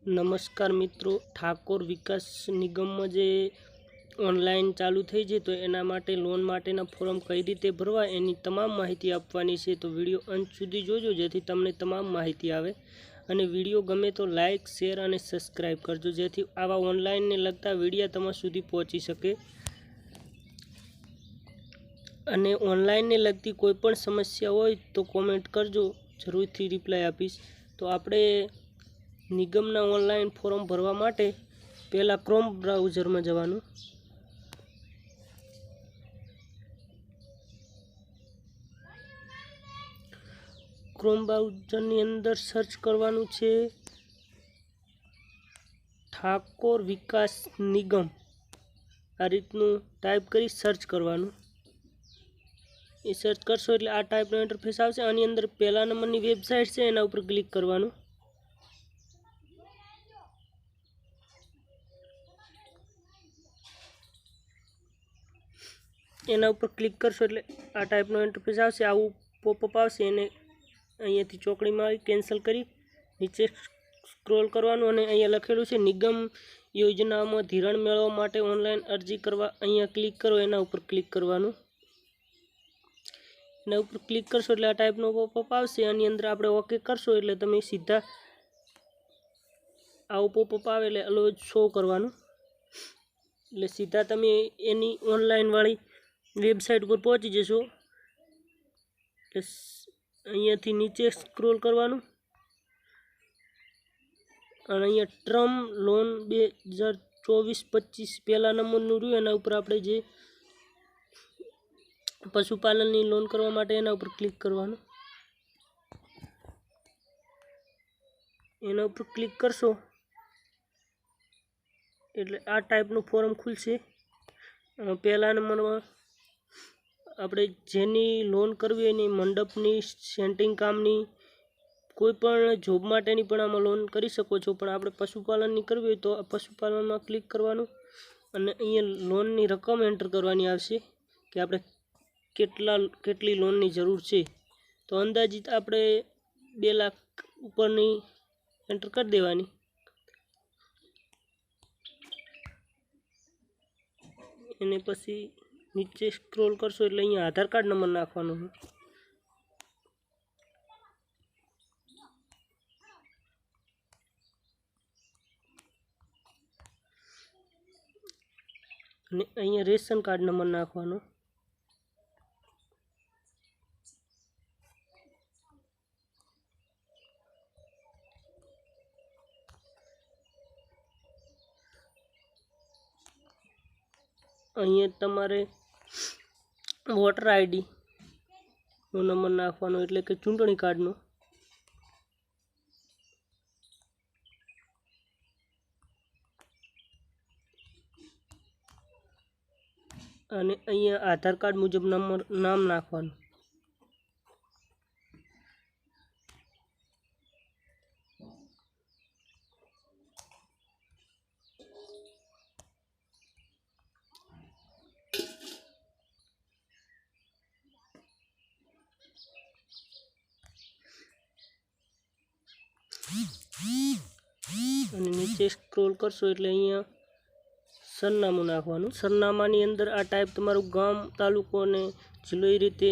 नमस्कार मित्रों, ठाकोर विकास निगम में जे ऑनलाइन चालू थई है तो एना माटे लोन माटेना फॉर्म कई रीते भरवा एनी तमाम माहिती आपवानी छे। तो विडियो अंत सुधी जोजो जेथी तमने तमाम माहिती आवे अने विडियो गमे तो लाइक शेर अने सब्सक्राइब करजो जेथी आवा ऑनलाइन ने लगता विडियो तमाम सुधी पहोंची सके। अने ऑनलाइन ने लगती कोईपण समस्या होय तो कॉमेंट करजो, जरूरथी रिप्लाय आपीश। तो आपणे निगमना ऑनलाइन फॉर्म भरवा माटे पहला क्रोम ब्राउजर में जवानुं। क्रोम ब्राउजर नी अंदर सर्च करवानुं छे ठाकोर विकास निगम। आ रीतनु टाइप करी सर्च करवानुं। ए सर्च करशो एटले आ टाइपनो इंटरफेस आवशे। आनी अंदर पहला नंबरनी वेबसाइट छे एना उपर क्लिक करवानुं। एना उपर क्लिक करशो एटले आ टाइपनो इंटरफेस आवशे। आवुं पॉपअप आवशे एने अहींयाथी चोकड़ी मारी केन्सल करी नीचे स्क्रॉल करवानुं अने अहींया लखेलुं छे निगम योजनामां धिराण मेळववा माटे ऑनलाइन अरजी करवा। अहींया क्लिक करो, एना उपर क्लिक करवानुं। एना उपर क्लिक करशो एटले आ टाइपनो पॉपअप आवशे। आनी अंदर आपणे ओके करशो एटले तमे सीधा आवुं पॉपअप आवे एटले अलो शो करवानुं। एटले सीधा तमे एनी ऑनलाइन वाળી वेबसाइट पर पहुंची जशो। अहींयाथी नीचे स्क्रॉल करवानुं अने अहींया टर्म लोन 2024-25 पहला नंबरनुं रह्युं एना उपर आपणे जे पशुपालननी लोन करवा माटे एना उपर क्लिक करवानुं। एना उपर क्लिक करशो एटले आ टाइपनुं फॉर्म खुलशे। पहला नंबरमां आपणे जेनी लोन करवी एनी मंडपनी सेंटिंग कामनी कोईपण जॉब माटेनी पण आमां लोन करी शको छो। पण आपणे पशुपालननी करवी होय तो पशुपालनमां क्लिक करवानुं अने अहींया लोननी रकम एंटर करवानी आवशे कि आपणे કેટલી લોનની જરૂર છે। તો અંદાજિત આપણે 2 લાખ ઉપરની એન્ટર કરી દેવાની। એને પછી નીચે સ્ક્રોલ કરશો એટલે અહીંયા આધાર કાર્ડ નંબર નાખવાનો છે। અને અહીંયા રેશન કાર્ડ નંબર નાખવાનો। અહીંયા તમારે વોટર આઈડી નો નંબર નાખવાનો એટલે કે ચૂંટણી કાર્ડનો। અને અહીંયા આધાર કાર્ડ મુજબ નામ નાખવાનું। અને નીચે સ્ક્રોલ કરશો એટલે અહીંયા સરનામું નાખવાનું। સરનામાની અંદર આ ટાઈપ તમારું ગામ તાલુકો અને જિલ્લો એ રીતે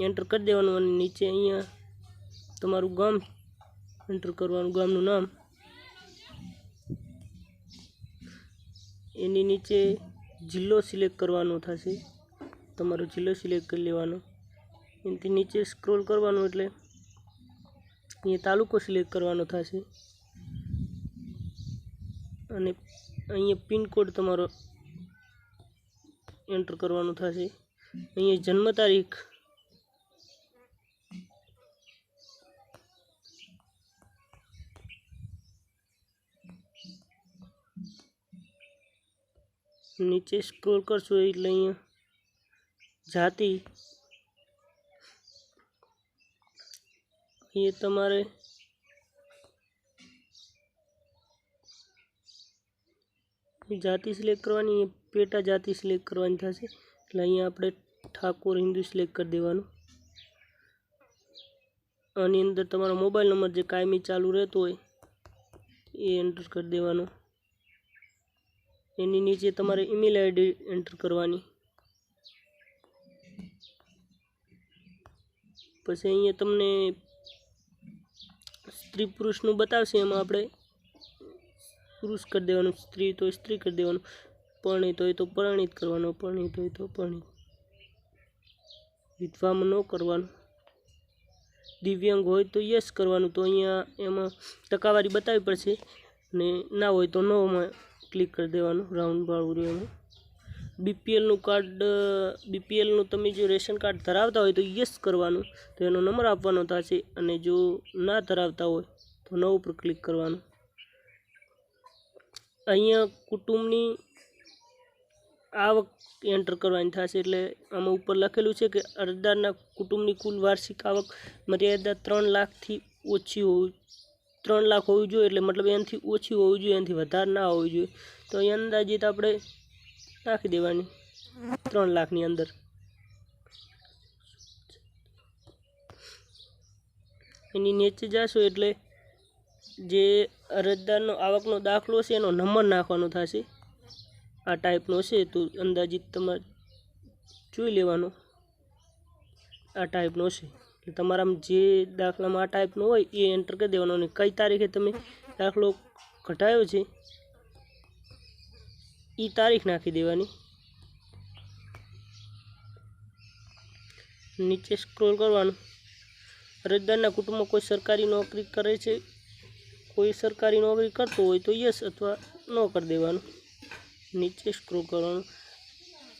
એન્ટર કરી દેવાનું અને નીચે અહીંયા તમારું ગામ એન્ટર કરવાનું, ગામનું નામ। એની નીચે જિલ્લો સિલેક્ટ કરવાનો થશે, તમારો જિલ્લો સિલેક્ટ કરી લેવાનો। એનાથી નીચે સ્ક્રોલ કરવાનું એટલે અહીંયા તાલુકો સિલેક્ટ કરવાનો થશે અને અહીંયા પિન કોડ તમારો એન્ટર કરવાનો થશે। અહીંયા જન્મ તારીખ, નીચે સ્ક્રોલ કરશો એટલે અહીંયા જાતિ, અહીંયા તમારે जाति सिलेक्ट करवानी, पेटा जाति सिलेक्ट करवानी थशे એટલે અહીંયા આપણે ઠાકોર હિન્દુ સિલેક્ટ કરી દેવાનું। આની અંદર તમારો મોબાઈલ નંબર જે કાયમી ચાલુ રહેતો હોય એ એન્ટર કરી દેવાનો. એની નીચે તમારે ઈમેલ આઈડી એન્ટર કરવાની. પછી અહીંયા તમને સ્ત્રી પુરુષનું બતાવશે, એમાં આપણે પુરુષ કરી દેવાનું, સ્ત્રી તો સ્ત્રી કરી દેવાનું, પરણિત હોય તો પરણિત કરવાનો, પરણિત હોય તો પરણિત, વિધવામાં ન કરવાનું, દિવ્યાંગ હોય તો યસ કરવાનું. તો અહીંયા એમાં ટકાવારી બતાવવી પડશે, અને ના હોય તો નોમાં ક્લિક કરી દેવાનું, રાઉન્ડ વાળું રહેવાનું. બીપીએલનું કાર્ડ, બીપીએલનું તમે જો રેશન કાર્ડ ધરાવતા હોય તો યસ કરવાનું, તો એનો નંબર આપવાનો થશે, અને જો ના ધરાવતા હોય તો નો ઉપર ક્લિક કરવાનું. અહીંયા કુટુંબની આવક એન્ટર કરવાની થશે. એટલે આમાં ઉપર લખેલું છે કે અરજદારના કુટુંબની કુલ વાર્ષિક આવક મર્યાદા 3 લાખથી ઓછી હોવી, 3 લાખ હોવી જોઈએ. એટલે મતલબ એનાથી ઓછી હોવી જોઈએ, એનાથી વધારે ના હોવી જોઈએ. તો અહીં અંદાજિત આપણે નાખી દેવાની 3 લાખની અંદર. એની નીચે જશો એટલે જે અરજદારનો આવકનો દાખલો છે એનો નંબર નાખવાનો થશે. આ ટાઈપનો છે તો અંદાજિત તમારે જોઈ લેવાનો, આ ટાઈપનો છે. એટલે તમારામાં જે દાખલામાં આ ટાઈપનો હોય એ એન્ટર કરી દેવાનો, અને કઈ તારીખે તમે દાખલો કઢાયો છે એ તારીખ નાખી દેવાની. નીચે સ્ક્રોલ કરવાનું. અરજદારના કુટુંબમાં કોઈ સરકારી નોકરી કરે છે, કોઈ સરકારી નોકરી કરતો હોય તો યસ અથવા નો કરી દેવાનું. નીચે સ્ક્રોલ કરવાનું.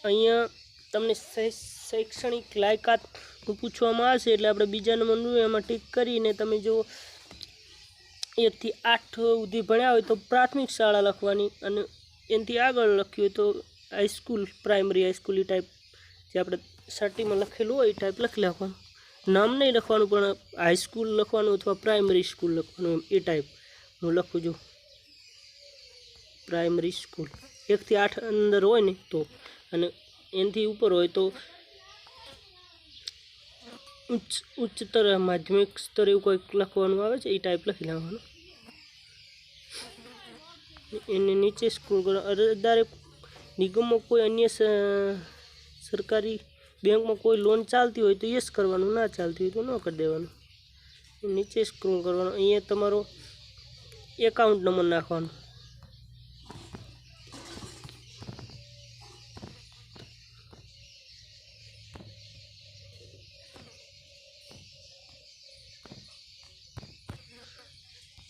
અહીંયા તમને શૈક્ષણિક લાયકાતનું પૂછવામાં આવશે, એટલે આપણે બીજા નંબરનું એમાં ટીક કરીને તમે જો 1 થી 8 સુધી ભણ્યા હોય તો પ્રાથમિક શાળા લખવાની, અને એનાથી આગળ લખ્યું હોય તો હાઈસ્કૂલ, પ્રાઇમરી હાઈસ્કૂલ એ ટાઈપ જે આપણે સર્ટીમાં લખેલું હોય એ ટાઈપ લખી નાખવાનું. નામ નહીં લખવાનું, પણ હાઈસ્કૂલ લખવાનું અથવા પ્રાઇમરી સ્કૂલ લખવાનું, એ ટાઈપ હું લખું છું. પ્રાઇમરી સ્કૂલ 1 થી 8 અંદર હોય ને તો, અને એનાથી ઉપર હોય તો ઉચ્ચતર માધ્યમિક સ્તર એવું કંઈક લખવાનું આવે છે, એ ટાઈપ લખી નાખવાનું. એને નીચે સ્ક્રોલ કરો. અરજદારે નિગમમાં કોઈ અન્ય સરકારી બેંકમાં કોઈ લોન ચાલતી હોય તો યસ કરવાનું, ના ચાલતી હોય તો ન કરી દેવાનું. નીચે સ્ક્રોલ કરવાનું. અહીંયા તમારો એકાઉન્ટ નંબર નાખવાનો.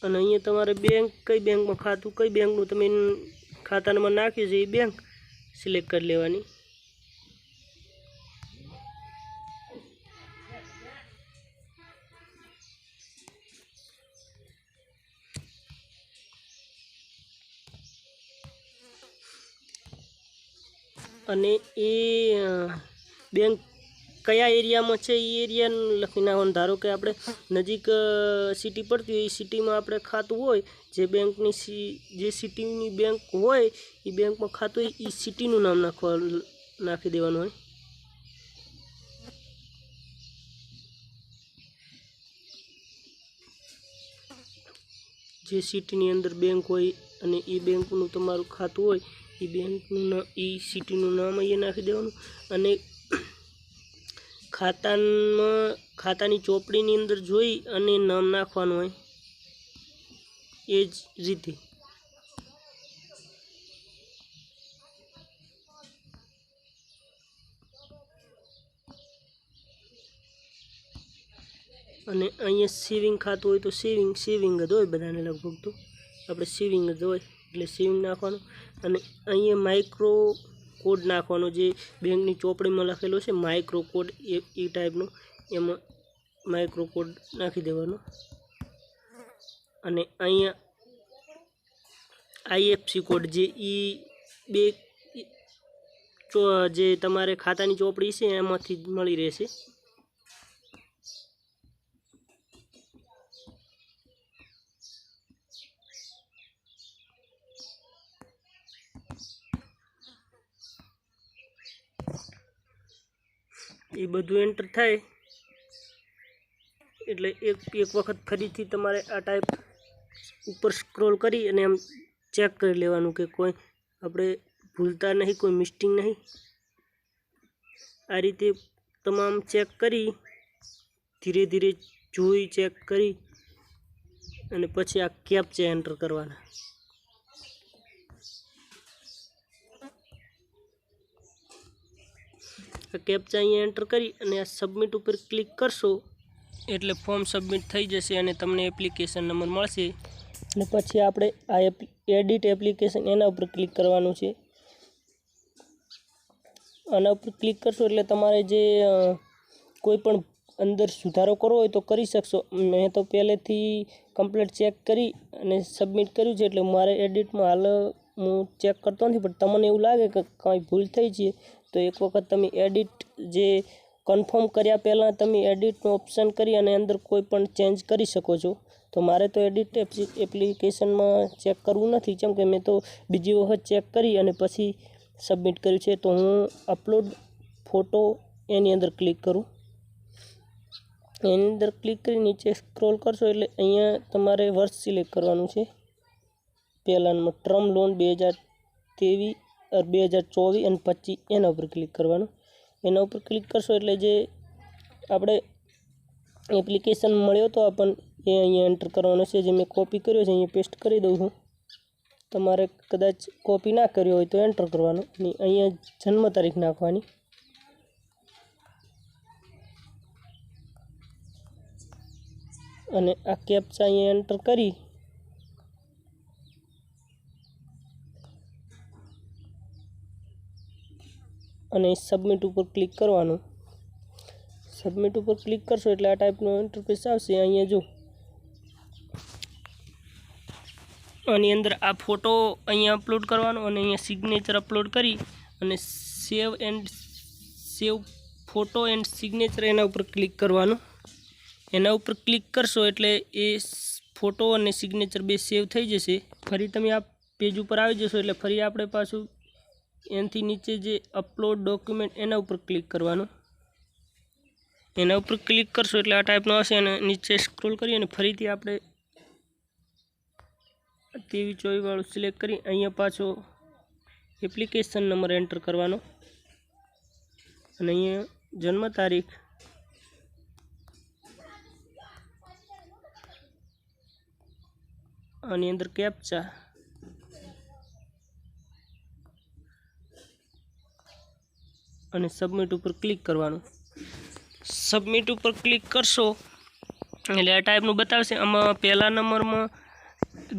અને અહીંયા તમારે બેંક, કઈ બેંકમાં ખાતું, કઈ બેંકનું તમે ખાતા નંબર નાખ્યું છે એ બેંક સિલેક્ટ કરી લેવાની. અને એ બેંક કયા એરિયામાં છે એ એરિયાનું લખી નાખવાનું. ધારો કે આપણે નજીક સિટી પડતી હોય, એ સિટીમાં આપણે ખાતું હોય, જે બેંકની જે સિટીની બેંક હોય એ બેંકમાં ખાતું હોય એ સિટીનું નામ નાખી દેવાનું હોય. જે સિટીની અંદર બેંક હોય અને એ બેંકનું તમારું ખાતું હોય એ બેંકનું નામ, એ સિટીનું નામ અહીંયા નાખી દેવાનું. અને ખાતાની ચોપડીની અંદર જોઈ અને નામ નાખવાનું હોય એ જ રીતે. અને અહીંયા સેવિંગ ખાતું હોય તો સેવિંગ જ હોય બધાને લગભગ, તો આપણે સેવિંગ જ હોય એટલે સેવિંગ નાખવાનું. અને અહીંયા માઇક્રો કોડ નાખવાનો, જે બેંકની ચોપડીમાં લખેલો છે માઇક્રો કોડ, એ ટાઈપનો એમાં માઇક્રો કોડ નાખી દેવાનો. અને અહીંયા આઈએફસી કોડ, જે જે તમારે ખાતાની ચોપડી છે એમાંથી જ મળી રહેશે. એ બધું એન્ટર થાય એટલે એક વખત ફરીથી તમારે આ ટાઈપ ઉપર સ્ક્રોલ કરી અને આમ ચેક કરી લેવાનું કે કોઈ આપણે ભૂલતા નહીં, કોઈ મિસ્ટેક નહીં. આ રીતે તમામ ચેક કરી ધીરે ધીરે જોઈ ચેક કરી અને પછી આ કેપ્ચા એન્ટર કરવાના. આ કેપ્ચા અહીંયા એન્ટર કરી અને આ સબમિટ ઉપર ક્લિક કરશો એટલે ફોર્મ સબમિટ થઈ જશે અને તમને એપ્લિકેશન નંબર મળશે. અને પછી આપણે આ એડિટ એપ્લિકેશન એના ઉપર ક્લિક કરવાનું છે. આના ઉપર ક્લિક કરશો એટલે તમારે જે કોઈ પણ અંદર સુધારો કરવો હોય તો કરી શકશો. મેં તો પહેલેથી કમ્પ્લીટ ચેક કરી અને સબમિટ કર્યું છે એટલે મારે એડિટમાં હાલ હું ચેક કરતો નથી. પણ તમને એવું લાગે કે કાંઈ ભૂલ થઈ છે તો એક વખત તમે એડિટ જે કન્ફર્મ કર્યા પહેલાં તમે એડિટનો ઓપ્શન કરી અને અંદર કોઈ પણ ચેન્જ કરી શકો છો. તો મારે તો એડિટ એપ્લિકેશનમાં ચેક કરવું નથી, કેમ કે મેં તો બીજી વખત ચેક કરી અને પછી સબમિટ કર્યું છે. તો હું અપલોડ ફોટો એની અંદર ક્લિક કરું. એની અંદર ક્લિક કરી નીચે સ્ક્રોલ કરશો એટલે અહીંયા તમારે વર્ષ સિલેક્ટ કરવાનું છે. પહેલા નંબર ટર્મ લોન 2023 2024 અને 25 એના ઉપર ક્લિક કરવાનું. એના ઉપર ક્લિક કરશો એટલે જે આપણે એપ્લિકેશન મળ્યો તો આપણને એ અહીંયા એન્ટર કરવાનો છે. જે મેં કોપી કર્યો છે અહીંયા પેસ્ટ કરી દઉં છું. તમારે કદાચ કોપી ના કર્યો હોય તો એન્ટર કરવાનું અને અહીંયા જન્મ તારીખ નાખવાની. અને આ કેપ્ચા અહીંયા એન્ટર કરી અને સબમિટ ઉપર ક્લિક કરવાનું. સબમિટ ઉપર ક્લિક કરશો એટલે આ ટાઈપનો ઇન્ટરફેસ આવશે. અહીંયા જો આની અંદર આ ફોટો અહીંયા અપલોડ કરવાનો અને અહીંયા સિગ્નેચર અપલોડ કરી અને સેવ ફોટો એન્ડ સિગ્નેચર એના ઉપર ક્લિક કરવાનું. એના ઉપર ક્લિક કરશો એટલે એ ફોટો અને સિગ્નેચર બે સેવ થઈ જશે. ફરી તમે આ પેજ ઉપર આવી જશો એટલે ફરી આપણે પાછું એનાથી નીચે જે અપલોડ ડોક્યુમેન્ટ એના ઉપર ક્લિક કરવાનું. એના ઉપર ક્લિક કરશો એટલે આ ટાઈપનો હશે અને નીચે સ્ક્રોલ કરી અને ફરીથી આપણે 23-24 વાળું સિલેક્ટ કરી અહીંયા પાછો એપ્લિકેશન નંબર એન્ટર કરવાનો અને અહીંયા જન્મ તારીખ આની અંદર કેપ્ચા અને સબમિટ ઉપર ક્લિક કરવાનું. સબમિટ ઉપર ક્લિક કરશો એટલે આ ટાઈપનું બતાવશે. આમાં પહેલા નંબરમાં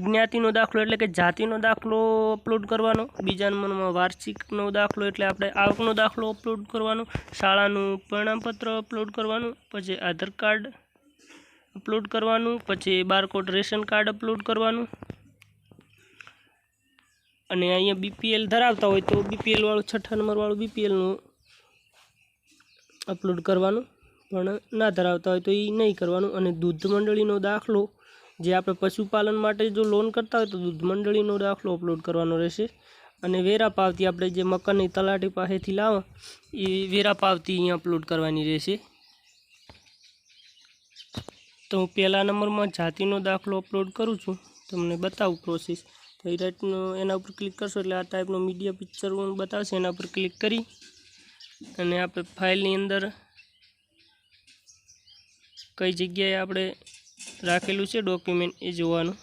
જ્ઞાતિનો દાખલો એટલે કે જાતિનો દાખલો અપલોડ કરવાનો. બીજા નંબરમાં વાર્ષિકનો દાખલો એટલે આપણે આવકનો દાખલો અપલોડ કરવાનો. શાળાનું પ્રમાણપત્ર અપલોડ કરવાનું. પછી આધાર કાર્ડ અપલોડ કરવાનું. પછી બારકોડ રેશન કાર્ડ અપલોડ કરવાનું. અને અહીંયા બીપીએલ ધરાવતા હોય તો બીપીએલ વાળું 6 નંબરવાળું બીપીએલનું અપલોડ કરવાનું. પણ ના ધરાવતા હોય તો એ નહીં કરવાનું. અને દૂધ મંડળીનો દાખલો જે આપણે પશુપાલન માટે જો લોન કરતા હોય તો દૂધ મંડળીનો દાખલો અપલોડ કરવાનો રહેશે. અને વેરા પાવતી આપણે જે મકાનની તલાટી પાસેથી લાવો એ વેરા પાવતી અહીંયા અપલોડ કરવાની રહેશે. તો હું પહેલા નંબરમાં જાતિનો દાખલો અપલોડ કરું છું, તમને બતાવું પ્રોસેસ. તો એ રાઈટનો એના ઉપર ક્લિક કરશો એટલે આ ટાઈપનો મીડિયા પિક્ચર બતાવશે. એના ઉપર ક્લિક કરી અને આપણે ફાઇલની અંદર કઈ જગ્યાએ આપણે રાખેલું છે ડોક્યુમેન્ટ એ જોવાનું.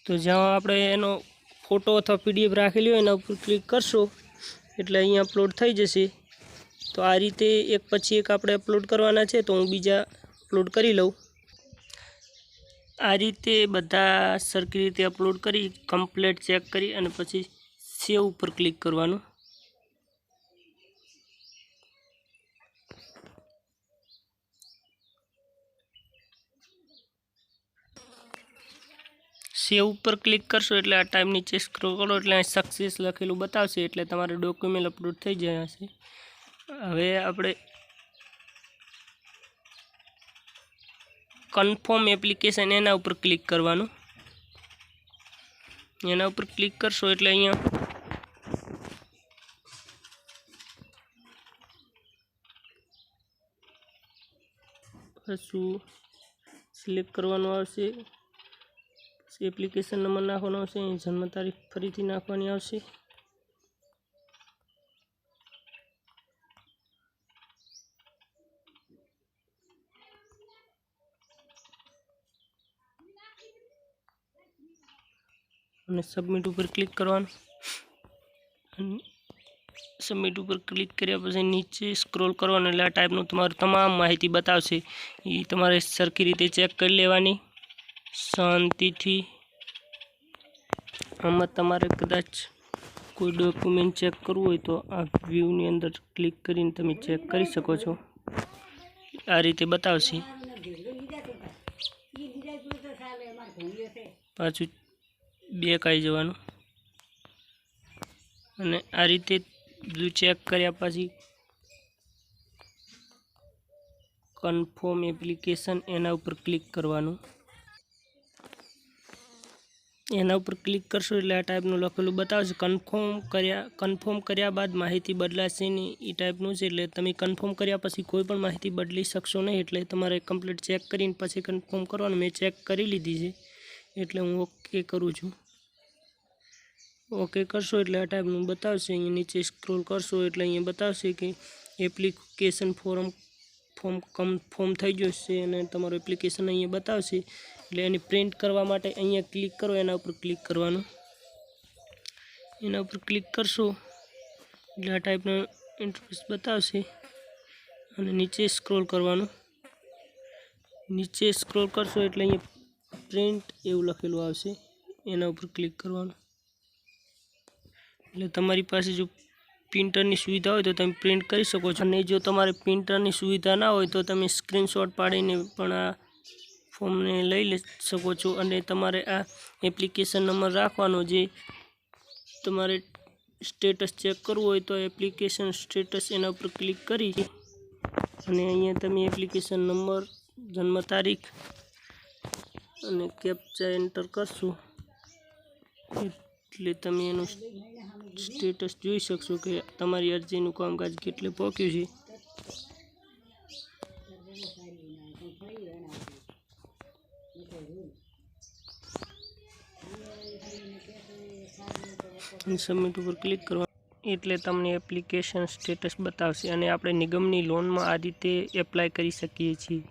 તો જ્યાં આપણે એનો ફોટો અથવા પીડીએફ રાખેલી હોય એના ઉપર ક્લિક કરશો એટલે અહીંયા અપલોડ થઈ જશે. તો આ રીતે એક પછી એક આપણે અપલોડ કરવાના છે. તો હું બીજા અપલોડ કરી લઉં. આ રીતે બધા સરખી રીતે અપલોડ કરી કમ્પ્લીટ ચેક કરી અને પછી સેવ ઉપર ક્લિક કરવાનું. સેવ ઉપર ક્લિક કરશો એટલે આ ટાઈમ નીચે સ્ક્રોલ કરો એટલે અહીં સક્સેસ લખેલું બતાવશે. એટલે તમારે ડોક્યુમેન્ટ અપલોડ થઈ જાય હશે. હવે આપણે કન્ફર્મ એપ્લિકેશન એના ઉપર ક્લિક કરવાનું. એના ઉપર ક્લિક કરશો એટલે અહીંયા પાછું સિલેક્ટ કરવાનું આવશે, પછી એપ્લિકેશન નંબર નાખવાનો આવશે, અહીં જન્મ તારીખ ફરીથી નાખવાની આવશે, અને સબમિટ ઉપર ક્લિક કરવાનું. સબમિટ ઉપર ક્લિક કર્યા પછી નીચે સ્ક્રોલ કરવાનું, એટલે આ ટાઈપનું તમારું તમામ માહિતી બતાવશે. એ તમારે સરખી રીતે ચેક કરી લેવાની શાંતિથી. આમાં તમારે કદાચ કોઈ ડોક્યુમેન્ટ ચેક કરવું હોય તો આ વ્યૂની અંદર ક્લિક કરીને તમે ચેક કરી શકો છો. આ રીતે બતાવશે. પાછું બેક આવી જવાનું, અને આ રીતે બધું ચેક કર્યા પછી કન્ફર્મ એપ્લિકેશન એના ઉપર ક્લિક કરવાનું. એના ઉપર ક્લિક કરશો એટલે આ ટાઈપનું લખેલું બતાવશે. કન્ફર્મ કર્યા બાદ માહિતી બદલાશે નહીં, એ ટાઈપનું છે. એટલે તમે કન્ફર્મ કર્યા પછી કોઈ પણ માહિતી બદલી શકશો નહીં, એટલે તમારે કમ્પ્લીટ ચેક કરીને પછી કન્ફર્મ કરવાનું. મેં ચેક કરી લીધી છે એટલે હું ઓકે કરું છું. ઓકે કરશો એટલે આ ટાઈપનું બતાવશે. અહીંયા નીચે સ્ક્રોલ કરશો એટલે અહીંયા બતાવશે કે એપ્લિકેશન ફોર્મ થઈ જશે, અને તમારું એપ્લિકેશન અહીંયા બતાવશે. એટલે એની પ્રિન્ટ કરવા માટે અહીંયા ક્લિક કરો, એના ઉપર ક્લિક કરવાનું. એના ઉપર ક્લિક કરશો એટલે આ ટાઈપનો ઇન્ટરફેસ બતાવશે, અને નીચે સ્ક્રોલ કરવાનું. નીચે સ્ક્રોલ કરશો એટલે અહીંયા પ્રિન્ટ એવું લખેલું આવશે, એના ઉપર ક્લિક કરવાનું. એટલે તમારી પાસે જો પ્રિન્ટરની સુવિધા હોય તો તમે પ્રિન્ટ કરી શકો છો, અને જો તમારે પ્રિન્ટરની સુવિધા ના હોય તો તમે સ્ક્રીનશોટ પાડીને પણ આ ફોર્મને લઈ શકો છો. અને તમારે આ એપ્લિકેશન નંબર રાખવાનો, જે તમારે સ્ટેટસ ચેક કરવું હોય તો એપ્લિકેશન સ્ટેટસ એના ઉપર ક્લિક કરી અને અહીંયા તમે એપ્લિકેશન નંબર, જન્મ તારીખ અને કેપ્ચા એન્ટર કરશો એટલે તમે એનું સ્ટેટસ જોઈ શકશો કે તમારી અરજીનું કામકાજ કેટલે પહોંચ્યું છે. સબમિટ ઉપર ક્લિક કરવા એટલે તમને એપ્લિકેશન સ્ટેટસ બતાવશે, અને આપણે નિગમની લોનમાં આ રીતે એપ્લાય કરી શકીએ છીએ.